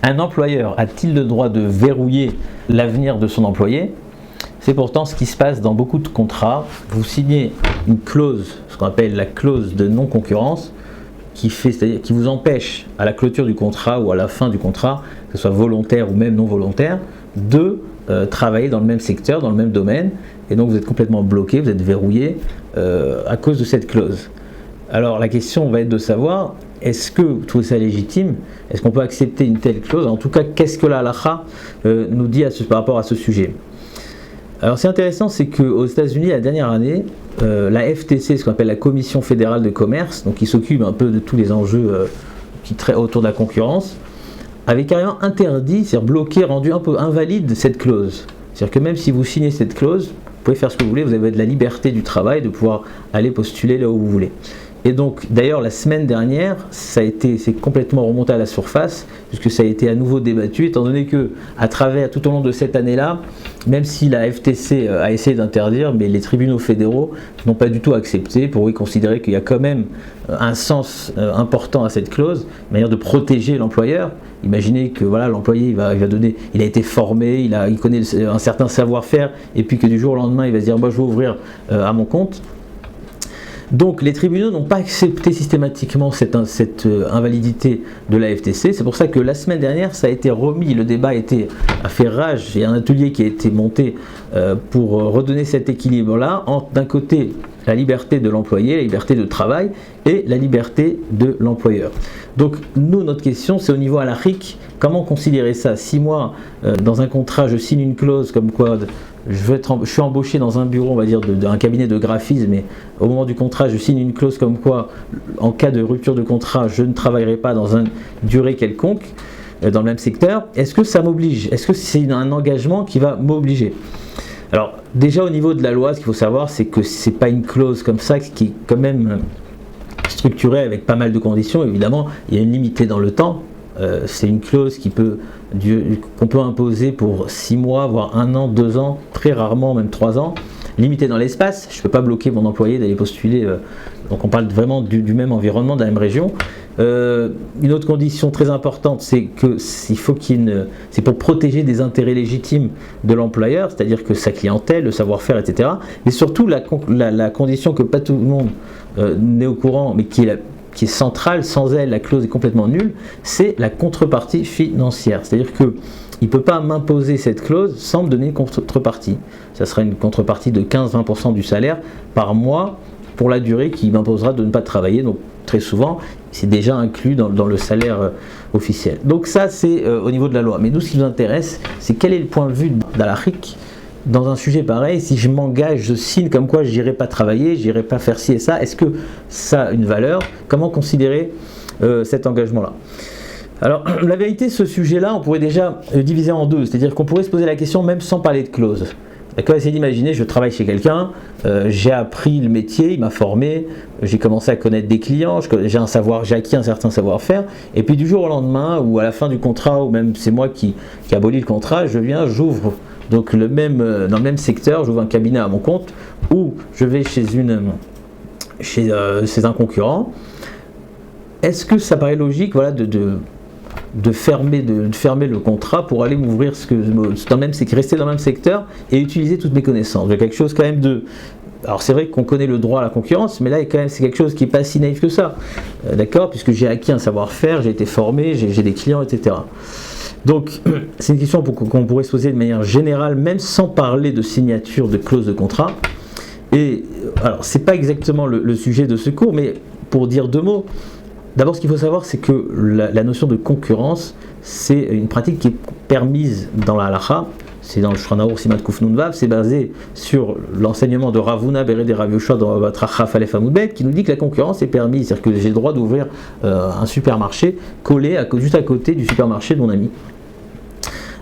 Un employeur a-t-il le droit de verrouiller l'avenir de son employé? C'est pourtant ce qui se passe dans beaucoup de contrats. Vous signez une clause, ce qu'on appelle la clause de non-concurrence, c'est-à-dire qui vous empêche à la clôture du contrat ou à la fin du contrat, que ce soit volontaire ou même non volontaire, de travailler dans le même secteur, dans le même domaine, et donc vous êtes complètement bloqué, vous êtes verrouillé à cause de cette clause. Alors la question va être de savoir, est-ce que vous trouvez ça légitime? Est-ce qu'on peut accepter une telle clause? En tout cas, qu'est-ce que la halakha nous dit par rapport à ce sujet? Alors c'est intéressant, c'est qu'aux États-Unis, la dernière année, la FTC, ce qu'on appelle la Commission fédérale de commerce, donc qui s'occupe un peu de tous les enjeux qui traitent autour de la concurrence, avait carrément interdit, c'est-à-dire bloqué, rendu un peu invalide cette clause. C'est-à-dire que même si vous signez cette clause, vous pouvez faire ce que vous voulez, vous avez de la liberté du travail, de pouvoir aller postuler là où vous voulez. Et donc, d'ailleurs, la semaine dernière, c'est complètement remonté à la surface, puisque ça a été à nouveau débattu, étant donné que, tout au long de cette année-là, même si la FTC a essayé d'interdire, mais les tribunaux fédéraux n'ont pas du tout accepté, pour eux considérer qu'il y a quand même un sens important à cette clause, une manière de protéger l'employeur. Imaginez que voilà, l'employé il a été formé, il connaît un certain savoir-faire, et puis que du jour au lendemain, il va se dire moi je vais ouvrir à mon compte. Donc les tribunaux n'ont pas accepté systématiquement cette invalidité de la FTC. C'est pour ça que la semaine dernière, ça a été remis, le débat a fait rage. Il y a un atelier qui a été monté pour redonner cet équilibre-là entre d'un côté la liberté de l'employé, la liberté de travail et la liberté de l'employeur. Donc nous, notre question, c'est au niveau halachique, comment considérer ça? Si moi, dans un contrat, je signe une clause comme quoi je suis embauché dans un bureau, on va dire, d'un cabinet de graphisme, mais au moment du contrat, je signe une clause comme quoi, en cas de rupture de contrat, je ne travaillerai pas dans une durée quelconque, dans le même secteur. Est-ce que ça m'oblige? Est-ce que c'est un engagement qui va m'obliger? Alors, déjà au niveau de la loi, ce qu'il faut savoir, c'est que c'est pas une clause comme ça qui est quand même structurée avec pas mal de conditions. Évidemment, il y a une limitée dans le temps. C'est une clause qu'on peut imposer pour 6 mois, voire 1 an, 2 ans, très rarement même 3 ans, limité dans l'espace. Je ne peux pas bloquer mon employé d'aller postuler, donc on parle vraiment du même environnement, de la même région. Une autre condition très importante, c'est que c'est pour protéger des intérêts légitimes de l'employeur, c'est-à-dire que sa clientèle, le savoir-faire, etc. Mais surtout la condition que pas tout le monde n'est au courant, mais qui est centrale, sans elle la clause est complètement nulle, c'est la contrepartie financière. C'est-à-dire qu'il ne peut pas m'imposer cette clause sans me donner une contrepartie. Ça sera une contrepartie de 15-20% du salaire par mois pour la durée qui m'imposera de ne pas travailler. Donc très souvent, c'est déjà inclus dans le salaire officiel. Donc ça, c'est au niveau de la loi. Mais nous, ce qui nous intéresse, c'est quel est le point de vue d'Halakhique dans un sujet pareil. Si je m'engage, je signe comme quoi je n'irai pas travailler, je n'irai pas faire ci et ça, est-ce que ça a une valeur? Comment considérer cet engagement-là? Alors, la vérité, ce sujet-là, on pourrait déjà le diviser en deux, c'est-à-dire qu'on pourrait se poser la question même sans parler de clause. D'accord, essayez d'imaginer, je travaille chez quelqu'un, j'ai appris le métier, il m'a formé, j'ai commencé à connaître des clients, j'ai acquis un certain savoir-faire, et puis du jour au lendemain, ou à la fin du contrat, ou même c'est moi qui abolis le contrat, j'ouvre donc dans le même secteur, j'ouvre un cabinet à mon compte, ou je vais chez un concurrent. Est-ce que ça paraît logique, voilà, de fermer le contrat pour aller m'ouvrir rester dans le même secteur et utiliser toutes mes connaissances? Il y a quelque chose quand même alors c'est vrai qu'on connaît le droit à la concurrence, mais là c'est quelque chose qui n'est pas si naïf que ça, d'accord, puisque j'ai acquis un savoir-faire, j'ai été formé, j'ai des clients, etc. Donc c'est une question qu'on pourrait se poser de manière générale, même sans parler de signature de clause de contrat. Et alors c'est pas exactement le sujet de ce cours, mais pour dire 2 mots. D'abord, ce qu'il faut savoir, c'est que la notion de concurrence, c'est une pratique qui est permise dans la halakha. C'est dans le Shulchan Aruch Siman Kuf Nun Vav, c'est basé sur l'enseignement de Rav Huna Bered et Rav Yoshua dans Bava Batra Chaf Aleph Amud Bet, qui nous dit que la concurrence est permise, c'est-à-dire que j'ai le droit d'ouvrir un supermarché collé juste à côté du supermarché de mon ami.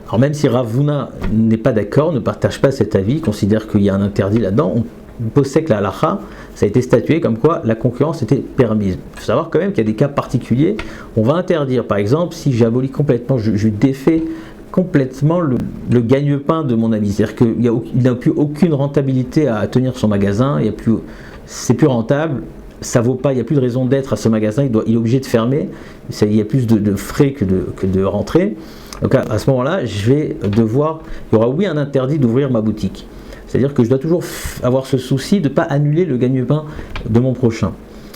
Alors même si Rav Huna n'est pas d'accord, ne partage pas cet avis, considère qu'il y a un interdit là-dedans, on possède que la halakha, ça a été statué comme quoi la concurrence était permise. Il faut savoir quand même qu'il y a des cas particuliers. On va interdire, par exemple, si j'abolis complètement, je défais complètement le gagne-pain de mon ami. C'est-à-dire qu'il n'a plus aucune rentabilité à tenir son magasin, c'est plus rentable. ça vaut pas, il n'y a plus de raison d'être à ce magasin, il est obligé de fermer, il y a plus de frais que de rentrées. Donc à ce moment-là, il y aura oui un interdit d'ouvrir ma boutique. C'est-à-dire que je dois toujours avoir ce souci de ne pas annuler le gagne-pain de mon prochain.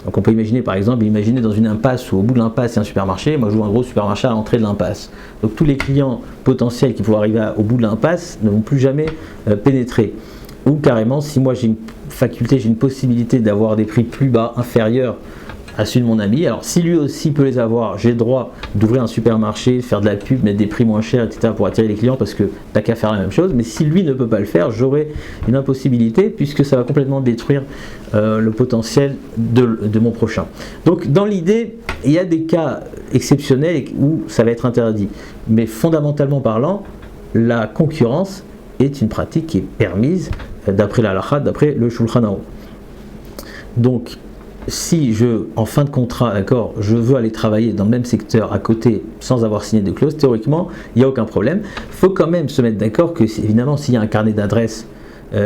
Donc on peut imaginer par exemple, dans une impasse où au bout de l'impasse il y a un supermarché, moi je joue un gros supermarché à l'entrée de l'impasse. Donc tous les clients potentiels qui pourraient arriver au bout de l'impasse ne vont plus jamais pénétrer. Ou carrément, si moi j'ai une possibilité d'avoir des prix plus bas, inférieurs à celui de mon ami, alors si lui aussi peut les avoir, j'ai le droit d'ouvrir un supermarché, faire de la pub, mettre des prix moins chers, etc. pour attirer les clients parce que t'as qu'à faire la même chose. Mais si lui ne peut pas le faire, j'aurai une impossibilité puisque ça va complètement détruire le potentiel de mon prochain. Donc dans l'idée, il y a des cas exceptionnels où ça va être interdit. Mais fondamentalement parlant, la concurrence est une pratique qui est permise d'après la halakha, d'après le Shulchan Aruch. Donc si en fin de contrat, d'accord, je veux aller travailler dans le même secteur à côté sans avoir signé de clause, théoriquement, il n'y a aucun problème. Il faut quand même se mettre d'accord que, évidemment, s'il y a un carnet d'adresses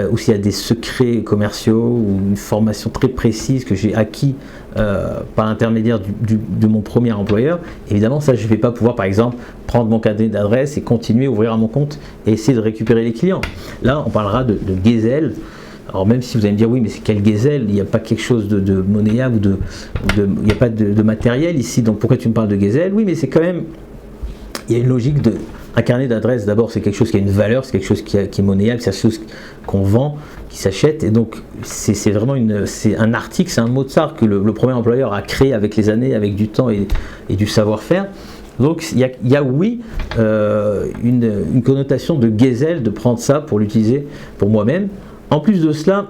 ou s'il y a des secrets commerciaux ou une formation très précise que j'ai acquis par l'intermédiaire de mon premier employeur, évidemment, ça, je ne vais pas pouvoir, par exemple, prendre mon carnet d'adresses et continuer à ouvrir à mon compte et essayer de récupérer les clients. Là, on parlera de Gezel. Alors même si vous allez me dire oui mais c'est quel Gezel, il n'y a pas quelque chose de monnayable il n'y a pas de matériel ici, donc pourquoi tu me parles de Gezel? Oui mais c'est quand même, il y a une logique un carnet d'adresse, d'abord c'est quelque chose qui a une valeur, c'est quelque chose qui est monnayable, c'est quelque chose qu'on vend, qui s'achète, et donc c'est vraiment c'est un article, c'est un Mozart que le premier employeur a créé avec les années, avec du temps et du savoir-faire. Donc il y a oui une connotation de Gezel, de prendre ça pour l'utiliser pour moi-même. En plus de cela,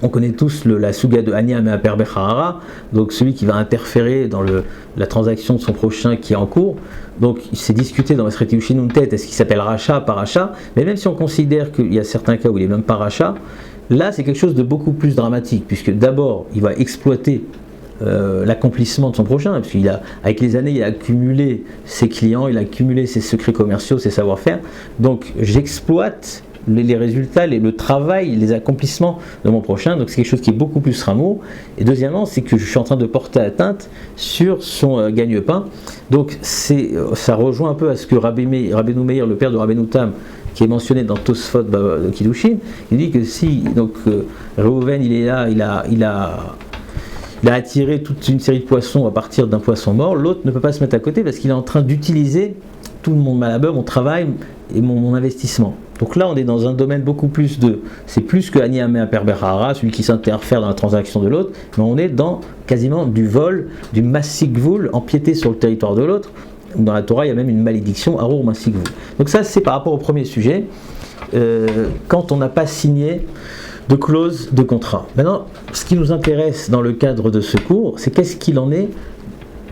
on connaît tous la souga de Ania Me'aper Bechahara, donc celui qui va interférer dans la transaction de son prochain qui est en cours. Donc il s'est discuté dans Masreti Ushinun Tet, est-ce qu'il s'appelle rachat, pas rachat, mais même si on considère qu'il y a certains cas où il n'est même pas rachat, là c'est quelque chose de beaucoup plus dramatique, puisque d'abord il va exploiter l'accomplissement de son prochain, parce qu'avec les années il a accumulé ses clients, il a accumulé ses secrets commerciaux, ses savoir-faire, donc j'exploite les résultats, le travail, les accomplissements de mon prochain, donc c'est quelque chose qui est beaucoup plus rameau. Et deuxièmement, c'est que je suis en train de porter atteinte sur son gagne-pain. Donc ça rejoint un peu à ce que Rabbeinu Meir, le père de Rabbeinu Tam, qui est mentionné dans Tosfot de Kiddushin, il dit que si donc Reuven il est là, il a attiré toute une série de poissons à partir d'un poisson mort, l'autre ne peut pas se mettre à côté parce qu'il est en train d'utiliser tout mon malabeur, mon travail et mon investissement. Donc là, on est dans un domaine beaucoup plus c'est plus que Ani Amea Perberhara, celui qui s'interfère dans la transaction de l'autre, mais on est dans quasiment du vol, du massikvul, empiéter sur le territoire de l'autre. Dans la Torah, il y a même une malédiction, Arur massikvul. Donc ça, c'est par rapport au premier sujet, quand on n'a pas signé de clause de contrat. Maintenant, ce qui nous intéresse dans le cadre de ce cours, c'est qu'est-ce qu'il en est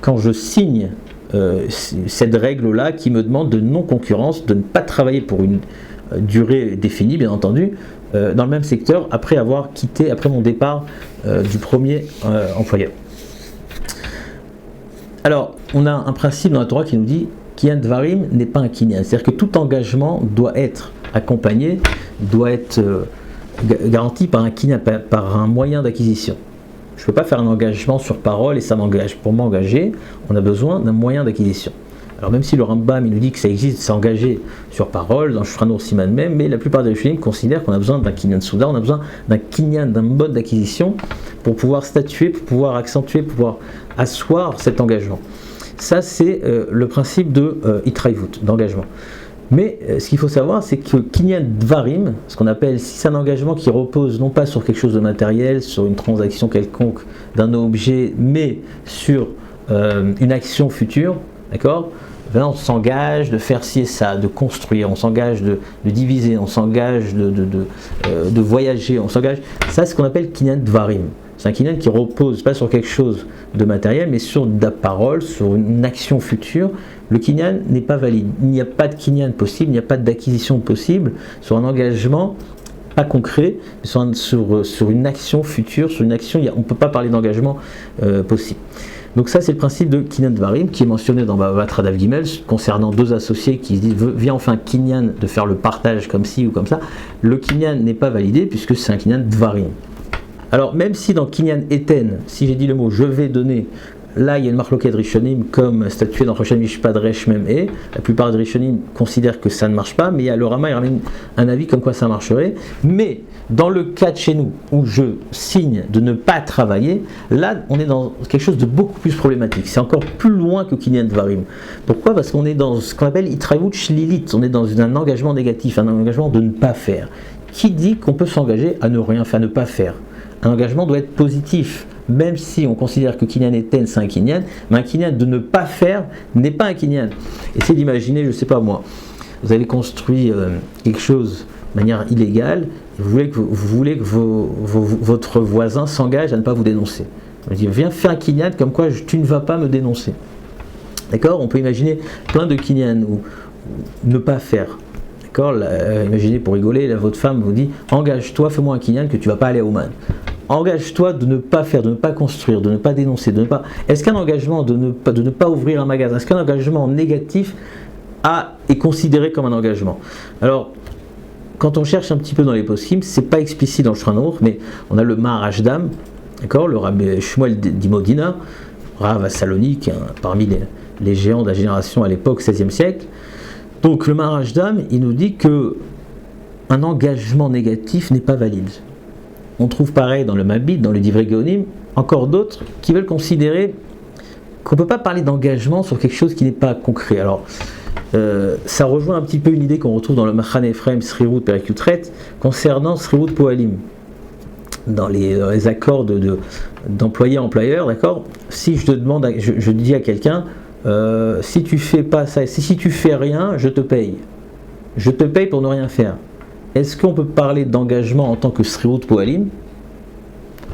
quand je signe cette règle-là qui me demande de non-concurrence, de ne pas travailler pour une durée définie, bien entendu, dans le même secteur après avoir quitté, après mon départ du premier employeur. Alors, on a un principe dans la Torah qui nous dit Kinyan Dvarim n'est pas un kinyan, c'est-à-dire que tout engagement doit être accompagné, doit être garanti par un kinyan, par un moyen d'acquisition. Je ne peux pas faire un engagement sur parole et ça m'engage. Pour m'engager, on a besoin d'un moyen d'acquisition. Alors même si le Rambam il nous dit que ça existe, s'engager sur parole, dans Shulchan Aruch Siman Mem, mais la plupart des Rishonim considèrent qu'on a besoin d'un kinyan souda, on a besoin d'un kinyan, d'un mode d'acquisition pour pouvoir statuer, pour pouvoir accentuer, pour pouvoir asseoir cet engagement. Ça c'est le principe de itraivut, d'engagement. Mais ce qu'il faut savoir, c'est que Kinyan Dvarim, ce qu'on appelle, si c'est un engagement qui repose non pas sur quelque chose de matériel, sur une transaction quelconque d'un objet, mais sur une action future, d'accord ? On s'engage de faire ci et ça, de construire, on s'engage de diviser, on s'engage de voyager, on s'engage. Ça, c'est ce qu'on appelle Kinyan Dvarim. C'est un kinyan qui repose pas sur quelque chose de matériel, mais sur de la parole, sur une action future. Le kinyan n'est pas valide. Il n'y a pas de kinyan possible, il n'y a pas d'acquisition possible sur un engagement pas concret, mais sur une action future, sur une action, on ne peut pas parler d'engagement possible. Donc ça c'est le principe de Kinyan Dvarim qui est mentionné dans Bava Batra Daf Gimel concernant deux associés qui se disent viens on fait un Kinyan de faire le partage comme ci ou comme ça. Le Kinyan n'est pas validé puisque c'est un Kinyan Dvarim. Alors même si dans Kinyan Eten, si j'ai dit le mot je vais donner, là il y a une marloquette Rishonim comme statué dans Rosh Mishpat Resh Mem E. La plupart des Rishonim considèrent que ça ne marche pas, mais il y a le Rama, il ramène un avis comme quoi ça marcherait. Mais dans le cas de chez nous où je signe de ne pas travailler, là on est dans quelque chose de beaucoup plus problématique. C'est encore plus loin que Kinyan Dvarim. Pourquoi ? Parce qu'on est dans ce qu'on appelle Itraïout Shlilit, on est dans un engagement négatif, un engagement de ne pas faire. Qui dit qu'on peut s'engager à ne rien faire, à ne pas faire ? Un engagement doit être positif. Même si on considère que Kinyan Eten c'est un Kinyan, mais un Kinyan de ne pas faire n'est pas un Kinyan. Essayez d'imaginer, je ne sais pas moi, vous avez construit quelque chose de manière illégale, et vous voulez que votre voisin s'engage à ne pas vous dénoncer. On dit, viens faire un Kinyan comme quoi tu ne vas pas me dénoncer. D'accord ? On peut imaginer plein de Kinyan ou ne pas faire. D'accord ? Imaginez pour rigoler, là, votre femme vous dit, engage-toi, fais-moi un Kinyan que tu ne vas pas aller à Ouman. Engage-toi de ne pas faire, de ne pas construire, de ne pas dénoncer, de ne pas. Est-ce qu'un engagement de ne pas ouvrir un magasin, est-ce qu'un engagement négatif est considéré comme un engagement ? Alors, quand on cherche un petit peu dans les poskim, c'est pas explicite dans le Shulchan Aruch, mais on a le Maharashdam, d'accord, le Rabbi Shmuel d'Imodina, Rav à Salonique, parmi les géants de la génération à l'époque, 16e siècle. Donc le Maharashdam, il nous dit que un engagement négatif n'est pas valide. On trouve pareil dans le Mabit, dans le Divrei Geonim, encore d'autres qui veulent considérer qu'on ne peut pas parler d'engagement sur quelque chose qui n'est pas concret. Alors, ça rejoint un petit peu une idée qu'on retrouve dans le Machan Ephraim Srirut Perek Yutret concernant Srirut Poalim. Dans les accords d'employé-employeur, d'accord ? Si je te demande, je dis à quelqu'un, si tu fais pas ça, si tu fais rien, je te paye. Je te paye pour ne rien faire. Est-ce qu'on peut parler d'engagement en tant que Srirut Poalim,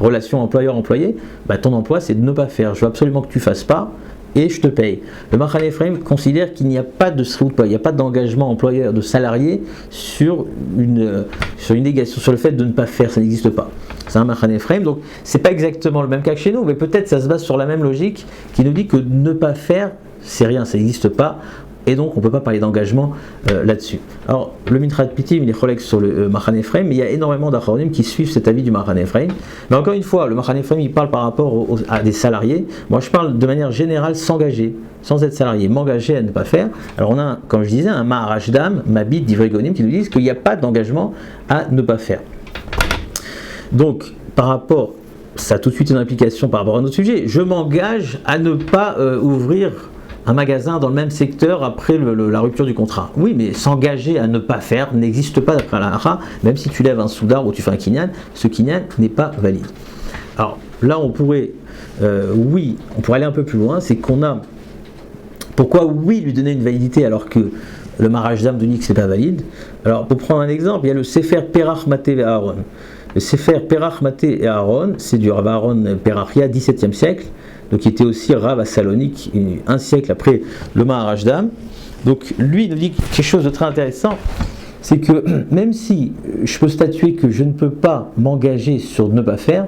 relation employeur-employé ? Ton emploi c'est de ne pas faire. Je veux absolument que tu fasses pas et je te paye. Le Machan Ephraim considère qu'il n'y a pas de Srirut Poalim, il n'y a pas d'engagement employeur de salarié sur une négation, sur le fait de ne pas faire, ça n'existe pas. C'est un Machan Ephraim, donc c'est pas exactement le même cas que chez nous, mais peut-être ça se base sur la même logique qui nous dit que ne pas faire, c'est rien, ça n'existe pas. Et donc on ne peut pas parler d'engagement là-dessus. Alors le Mitrat Pitim, il est collègue sur le Machan Ephraim, mais il y a énormément d'Achronim qui suivent cet avis du Machan Ephraim. Mais encore une fois, le Machan Ephraim il parle par rapport à des salariés. Moi je parle de manière générale s'engager, sans être salarié, m'engager à ne pas faire. Alors on a, comme je disais, un Maharashdam, Mabit, Divrei Geonim qui nous disent qu'il n'y a pas d'engagement à ne pas faire. Donc par rapport, ça a tout de suite une implication par rapport à notre sujet, je m'engage à ne pas ouvrir un magasin dans le même secteur après la rupture du contrat. Oui, mais s'engager à ne pas faire n'existe pas d'après la halakha, même si tu lèves un soudar ou tu fais un kinyan, ce kinyan n'est pas valide. Alors là, on pourrait aller un peu plus loin, c'est qu'on a... Pourquoi lui donner une validité alors que le Maharashdam nous dit que c'est pas valide ? Alors pour prendre un exemple, il y a le Sefer Perach Maté et Aaron. Le Sefer Perach Maté et Aaron, c'est du Rav Aaron Perachia, 17e siècle, donc il était aussi Rav à Salonique, un siècle après le Maharashdam. Donc lui, il nous dit quelque chose de très intéressant, c'est que même si je peux statuer que je ne peux pas m'engager sur ne pas faire,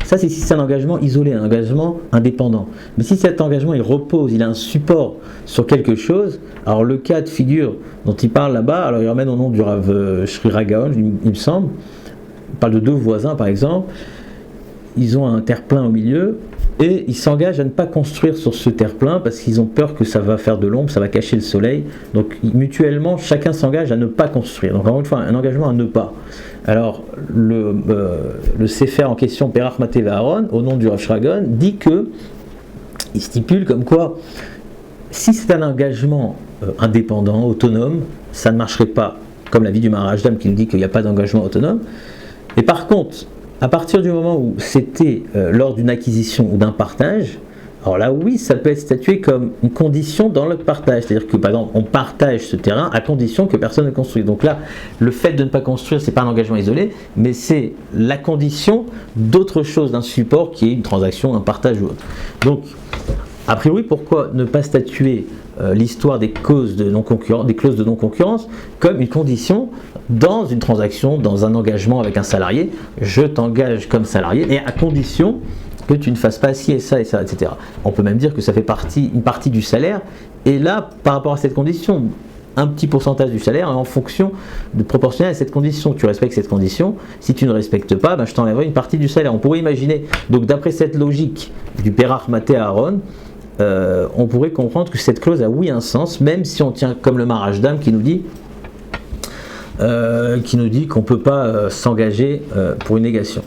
ça c'est si c'est un engagement isolé, un engagement indépendant. Mais si cet engagement il repose, il a un support sur quelque chose, alors le cas de figure dont il parle là-bas, alors il ramène au nom du Rav Shri Ragaon, il me semble, il parle de deux voisins par exemple, ils ont un terre-plein au milieu, et ils s'engagent à ne pas construire sur ce terre-plein parce qu'ils ont peur que ça va faire de l'ombre, ça va cacher le soleil. Donc mutuellement, chacun s'engage à ne pas construire. Donc encore une fois, un engagement à ne pas. Alors le Sefer en question, Perach Maté et Aaron, au nom du Rav Shragon, dit que il stipule comme quoi si c'est un engagement indépendant, autonome, ça ne marcherait pas comme l'avis du Maharashdam qui nous dit qu'il n'y a pas d'engagement autonome. Et par contre, à partir du moment où c'était lors d'une acquisition ou d'un partage, alors là oui, ça peut être statué comme une condition dans le partage. C'est-à-dire que par exemple, on partage ce terrain à condition que personne ne construise. Donc là, le fait de ne pas construire, c'est pas un engagement isolé, mais c'est la condition d'autre chose, d'un support qui est une transaction, un partage ou autre. Donc, a priori, pourquoi ne pas statuer l'histoire des clauses de non-concurrence comme une condition dans une transaction, dans un engagement avec un salarié. Je t'engage comme salarié et à condition que tu ne fasses pas ci et ça, etc. On peut même dire que ça fait une partie du salaire. Et là, par rapport à cette condition, un petit pourcentage du salaire en fonction de proportionnel à cette condition. Tu respectes cette condition, si tu ne respectes pas, je t'enlèverai une partie du salaire. On pourrait imaginer, donc d'après cette logique du Perach Maté Aaron, on pourrait comprendre que cette clause a oui un sens, même si on tient comme le Marashdam qui nous dit qu'on ne peut pas s'engager pour une négation.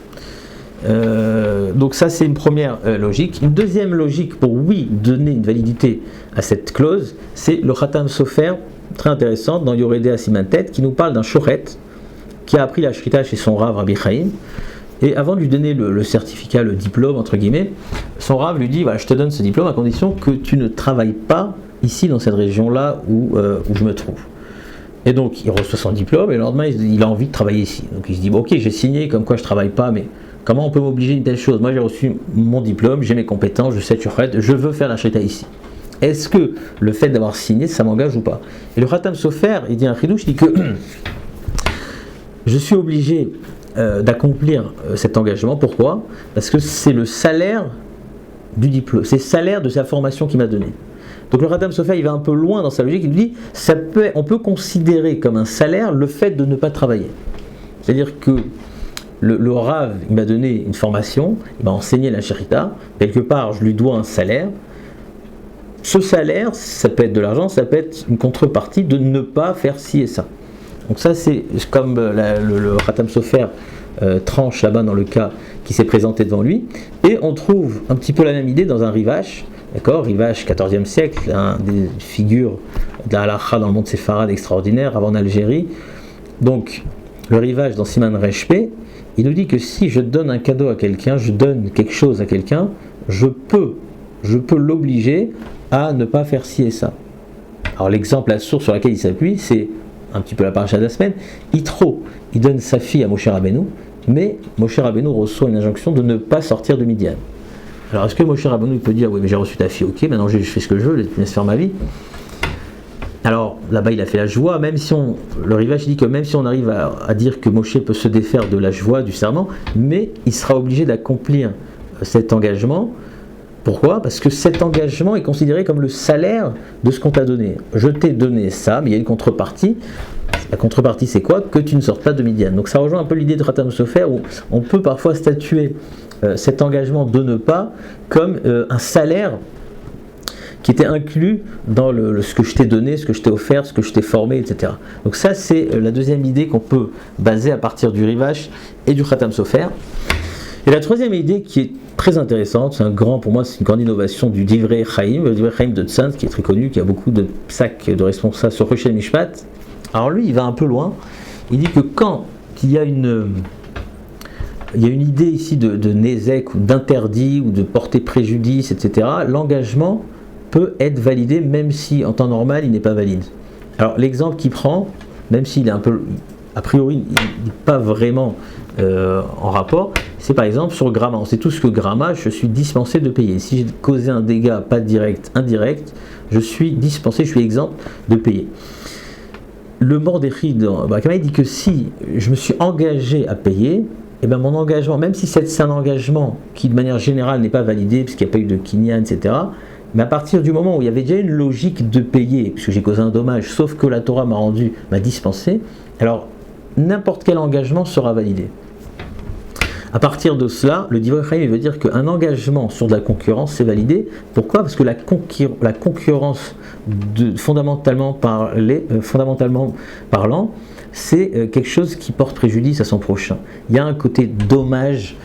Donc ça c'est une première logique. Une deuxième logique pour oui donner une validité à cette clause, c'est le Khatam Sofer, très intéressant, dans Yoredea Simantet, qui nous parle d'un shochet qui a appris la shrita chez son Rav Rabbi Chaim, et avant de lui donner le certificat, le diplôme entre guillemets, son Rav lui dit voilà, je te donne ce diplôme à condition que tu ne travailles pas ici dans cette région-là où je me trouve. Et donc il reçoit son diplôme et le lendemain il a envie de travailler ici. Donc il se dit bon, ok, j'ai signé comme quoi je travaille pas, mais comment on peut m'obliger à une telle chose? Moi j'ai reçu mon diplôme, j'ai mes compétences, je sais je veux faire la shrita ici. Est-ce que le fait d'avoir signé, ça m'engage ou pas? Et le Khatam Sofer, il dit un chidouche, il dit que je suis obligé d'accomplir cet engagement. Pourquoi? Parce que c'est le salaire du diplôme, c'est le salaire de sa formation qu'il m'a donné. Donc le Khatam Sofer, il va un peu loin dans sa logique, il dit on peut considérer comme un salaire le fait de ne pas travailler. C'est-à-dire que le Rav, il m'a donné une formation, il m'a enseigné la shrita, quelque part je lui dois un salaire. Ce salaire, ça peut être de l'argent, ça peut être une contrepartie de ne pas faire ci et ça. Donc ça c'est comme le Khatam Sofer tranche là-bas dans le cas qui s'est présenté devant lui. Et on trouve un petit peu la même idée dans un Rivash, d'accord, Rivash 14e siècle, des figures de la halakha dans le monde séfarade extraordinaire avant Algérie. Donc le Rivash dans Siman Reshpe, il nous dit que si je donne un cadeau à quelqu'un, je donne quelque chose à quelqu'un, je peux l'obliger à ne pas faire ci et ça. Alors l'exemple, la source sur laquelle il s'appuie, c'est un petit peu la paracha de la semaine. Yitro, il donne sa fille à Moshe Rabbeinu, mais Moshe Rabbeinu reçoit une injonction de ne pas sortir de Midian. Alors est-ce que Moshe Rabbeinu peut dire oui mais j'ai reçu ta fille, ok, maintenant je fais ce que je veux, je laisse faire ma vie. Alors là-bas il a fait la joie, même si le Rivash dit que même si on arrive à dire que Moshe peut se défaire de la joie, du serment, mais il sera obligé d'accomplir cet engagement. Pourquoi? Parce que cet engagement est considéré comme le salaire de ce qu'on t'a donné. Je t'ai donné ça, mais il y a une contrepartie. La contrepartie, c'est quoi? Que tu ne sortes pas de Midian. Donc ça rejoint un peu l'idée de Khatam Sofer où on peut parfois statuer cet engagement de ne pas comme un salaire qui était inclus dans ce que je t'ai donné, ce que je t'ai offert, ce que je t'ai formé, etc. Donc ça, c'est la deuxième idée qu'on peut baser à partir du Rivash et du Khatam Sofer. Et la troisième idée qui est très intéressante, pour moi c'est une grande innovation du Divrei Chaim, le Divrei Chaim de Tzant qui est très connu, qui a beaucoup de psak de responsables sur Rochel Mishpat. Alors lui il va un peu loin, il dit que quand il y a une idée ici de nézek ou d'interdit ou de porter préjudice, etc., l'engagement peut être validé même si en temps normal il n'est pas valide. Alors l'exemple qu'il prend, même s'il est un peu, a priori il n'est pas vraiment en rapport, c'est par exemple sur Gramma. On sait tous que Gramma, je suis dispensé de payer. Si j'ai causé un dégât, pas direct, indirect, je suis dispensé, je suis exempt de payer. Le Mordechai dans Bakama dit que si je me suis engagé à payer, et bien mon engagement, même si c'est un engagement qui de manière générale n'est pas validé, puisqu'il n'y a pas eu de kinyan, etc., mais à partir du moment où il y avait déjà une logique de payer, puisque j'ai causé un dommage, sauf que la Torah m'a dispensé, alors n'importe quel engagement sera validé. À partir de cela, le Divrei Chaim veut dire qu'un engagement sur de la concurrence, c'est validé. Pourquoi? Parce que la concurrence, fondamentalement parlant, c'est quelque chose qui porte préjudice à son prochain. Il y a un côté dommage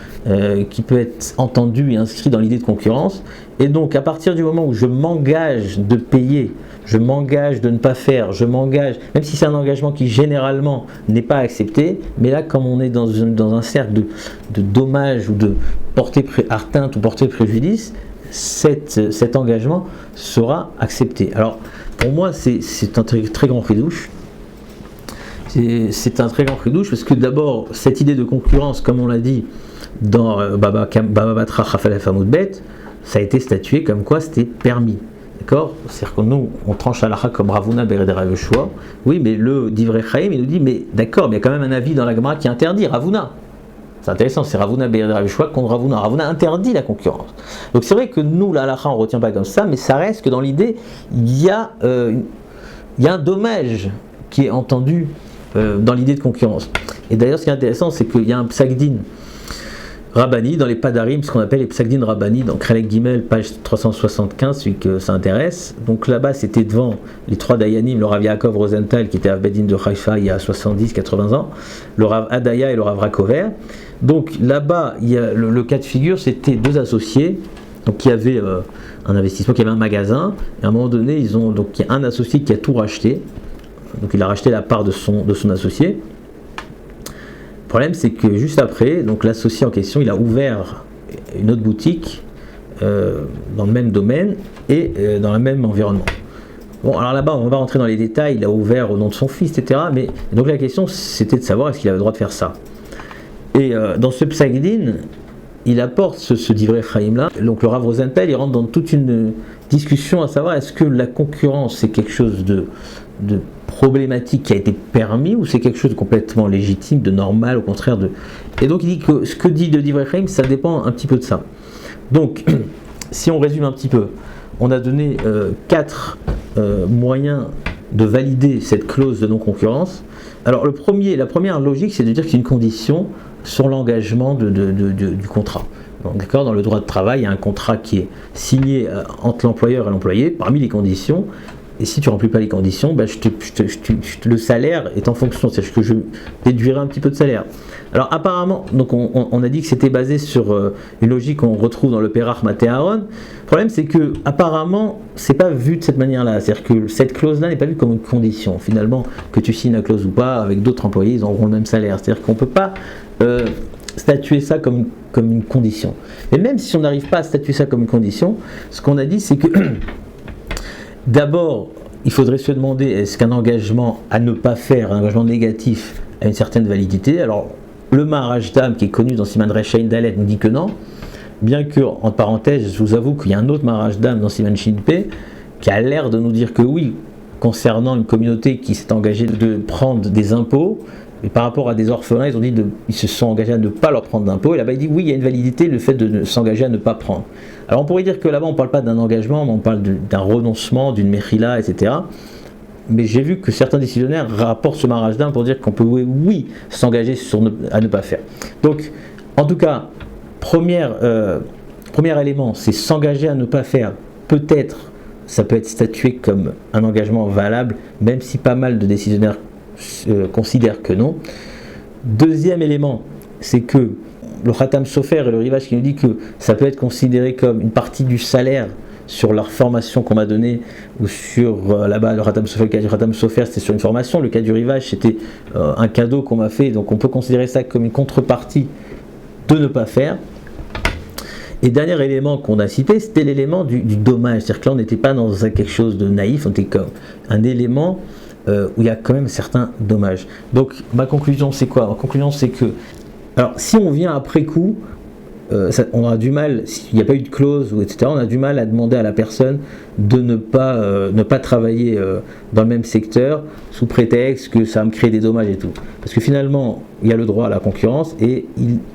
qui peut être entendu et inscrit dans l'idée de concurrence. Et donc, à partir du moment où je m'engage de payer, je m'engage de ne pas faire, je m'engage, même si c'est un engagement qui généralement n'est pas accepté, mais là, comme on est dans un cercle de dommages ou de porter atteinte ou porter préjudice, cet engagement sera accepté. Alors, pour moi, c'est un très, très grand chidouche. C'est un très grand chidouche parce que d'abord, cette idée de concurrence, comme on l'a dit dans Baba Batra Chafalef Amoudbet, ça a été statué comme quoi c'était permis. D'accord? C'est-à-dire que nous, on tranche à l'Acha comme Ravuna Bered Rav Yoshua. Oui, mais le Divrei Chaim, il nous dit, mais d'accord, mais il y a quand même un avis dans la Gemara qui interdit Ravuna. C'est intéressant, c'est Ravuna Bered Rav Yoshua contre Ravuna. Ravuna interdit la concurrence. Donc c'est vrai que nous, l'Alacha, on ne retient pas comme ça, mais ça reste que dans l'idée, il y a il y a un dommage qui est entendu dans l'idée de concurrence. Et d'ailleurs, ce qui est intéressant, c'est qu'il y a un psagdin Rabbani dans les Padarim, ce qu'on appelle les psagdin Rabbani, donc Khalek Gimel, page 375, celui que ça intéresse. Donc là-bas, c'était devant les trois Dayanim, le Rav Yaakov Rosenthal, qui était à Bedin de Haïfa il y a 70-80 ans, le Rav Adaya et le Rav Rakover. Donc là-bas, il y a le cas de figure, c'était deux associés, donc qui avaient un investissement, qui avait un magasin, et à un moment donné, il y a un associé qui a tout racheté, donc il a racheté la part de son associé. Le problème, c'est que juste après, donc l'associé en question, il a ouvert une autre boutique dans le même domaine et dans le même environnement. Bon, alors là-bas, on va pas rentrer dans les détails, il a ouvert au nom de son fils, etc. Mais donc la question, c'était de savoir est-ce qu'il avait le droit de faire ça. Et dans ce psagdin, il apporte ce divrei Chaim-là. Donc le Rav Rosenthal, il rentre dans toute une discussion à savoir est-ce que la concurrence, c'est quelque chose de problématique qui a été permis ou c'est quelque chose de complètement légitime, de normal, au contraire de... Et donc il dit que ce que dit le divrei Chaim, ça dépend un petit peu de ça. Donc, si on résume un petit peu, on a donné 4 moyens de valider cette clause de non-concurrence. Alors la première logique, c'est de dire qu'il y a une condition sur l'engagement du contrat. Donc, d'accord, dans le droit de travail, il y a un contrat qui est signé entre l'employeur et l'employé, parmi les conditions. Et si tu ne remplis pas les conditions, bah, le salaire est en fonction, c'est-à-dire que je déduirai un petit peu de salaire. Alors apparemment, donc on a dit que c'était basé sur une logique qu'on retrouve dans le Perach Maté Aaron. Le problème, c'est que apparemment, c'est pas vu de cette manière-là, c'est-à-dire que cette clause-là n'est pas vue comme une condition. Finalement, que tu signes la clause ou pas, avec d'autres employés, ils auront le même salaire. C'est-à-dire qu'on ne peut pas statuer ça comme une condition. Mais même si on n'arrive pas à statuer ça comme une condition, ce qu'on a dit, c'est que d'abord, il faudrait se demander est-ce qu'un engagement à ne pas faire, un engagement négatif, a une certaine validité. Alors, le Maharaj Dam, qui est connu dans Siman Resh Dalet, nous dit que non, bien que, en parenthèse, je vous avoue qu'il y a un autre Maharaj Dam dans Siman Shin Pei qui a l'air de nous dire que oui, concernant une communauté qui s'est engagée de prendre des impôts, et par rapport à des orphelins, ils se sont engagés à ne pas leur prendre d'impôts, et là-bas il dit oui, il y a une validité, le fait de s'engager à ne pas prendre. Alors on pourrait dire que là-bas on ne parle pas d'un engagement, mais on parle d'un renoncement, d'une mechila, etc. Mais j'ai vu que certains décisionnaires rapportent ce Maharaj Dam pour dire qu'on peut oui s'engager à ne pas faire. Donc en tout cas, premier élément, c'est s'engager à ne pas faire. Peut-être, ça peut être statué comme un engagement valable, même si pas mal de décisionnaires considèrent que non. Deuxième élément, c'est que le Khatam Sofer et le Rivage qui nous dit que ça peut être considéré comme une partie du salaire sur leur formation qu'on m'a donnée, ou sur là-bas le Khatam Sofer, le cas du Khatam Sofer c'était sur une formation, le cas du Rivage c'était un cadeau qu'on m'a fait, donc on peut considérer ça comme une contrepartie de ne pas faire. Et dernier élément qu'on a cité, c'était l'élément du dommage, c'est-à-dire que là on n'était pas dans quelque chose de naïf, on était comme un élément où il y a quand même certains dommages. Donc ma conclusion c'est quoi ? Ma conclusion c'est que, alors si on vient après coup, on a du mal, s'il n'y a pas eu de clause, etc., on a du mal à demander à la personne de ne pas travailler dans le même secteur sous prétexte que ça va me créer des dommages et tout. Parce que finalement, il y a le droit à la concurrence, et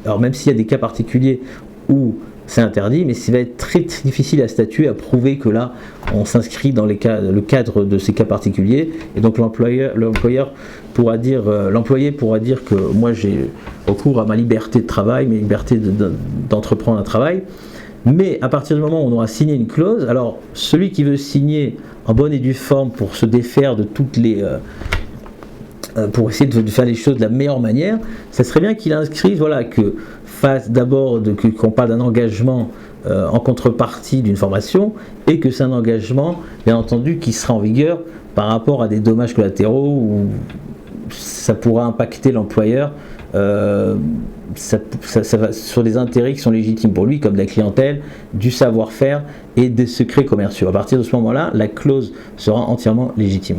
alors même s'il y a des cas particuliers où c'est interdit, mais ça va être très, très difficile à statuer, à prouver que là, on s'inscrit dans le cadre de ces cas particuliers, et donc l'employé pourra dire que moi j'ai recours à ma liberté de travail, ma liberté d'entreprendre un travail, mais à partir du moment où on aura signé une clause, alors celui qui veut signer en bonne et due forme pour se défaire de toutes les... pour essayer de faire les choses de la meilleure manière, ça serait bien qu'il inscrive, voilà, que face d'abord qu'on parle d'un engagement en contrepartie d'une formation, et que c'est un engagement, bien entendu, qui sera en vigueur par rapport à des dommages collatéraux où ça pourra impacter l'employeur ça va sur des intérêts qui sont légitimes pour lui, comme de la clientèle, du savoir-faire et des secrets commerciaux. À partir de ce moment-là, la clause sera entièrement légitime.